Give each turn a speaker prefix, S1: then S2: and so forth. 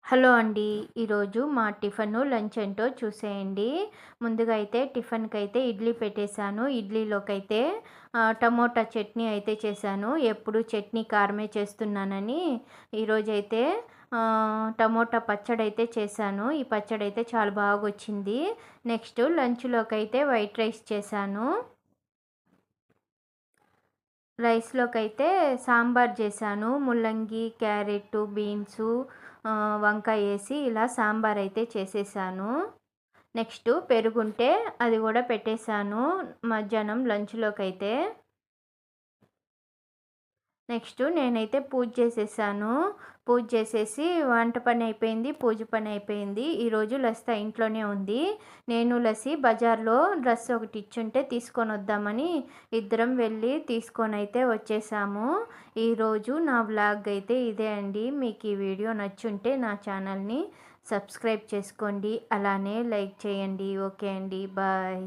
S1: Hello అండి. ఈరోజు మా టిఫను, లంచ్ ఏంటో చూసేయండి. ముందుగా అయితే టిఫిన్‌కైతే ఇడ్లీ పెట్టేశాను. ఇడ్లీలోకైతే టమోటా చట్నీ అయితే చేశాను. ఎప్పుడు చట్నీ కారమే చేస్తున్నానని ఈరోజైతే టమోటా పచ్చడైతే చేశాను. ఈ పచ్చడైతే చాలా బాగొచ్చింది. నెక్స్ట్ లంచ్‌లోకైతే వైట్ రైస్ చేశాను. రైస్‌లోకైతే సాంబార్ చేశాను. ముల్లంగి, క్యారెట్టు, బీన్సు, వంకాయ ఏసి ఇలా సాంబార్ అయితే చేసేసాను. నెక్స్టు పెరుగుంటే అది గూడా పెట్టేశాను మధ్యాహ్నం లంచ్‌లోకైతే. నెక్స్ట్ నేనైతే పూజ చేసేసాను. పూజ చేసేసి వంట పని అయిపోయింది. పూజ పని అయిపోయింది. ఈరోజు లసిత ఇంట్లోనే ఉంది. నేను లసి బజార్‌లో డ్రెస్ ఒకటి ఇచ్చుంటే తీసుకొనొద్దామని ఇద్దరం వెళ్ళి తీసుకొనైతే వచ్చేసాము. ఈరోజు నా వ్లాగ్ అయితే ఇదే అండి. మీకు ఈ వీడియో నచ్చుంటే నా ఛానల్‌ని సబ్స్క్రైబ్ చేసుకోండి. అలానే లైక్ చేయండి. ఓకే అండి. బాయ్.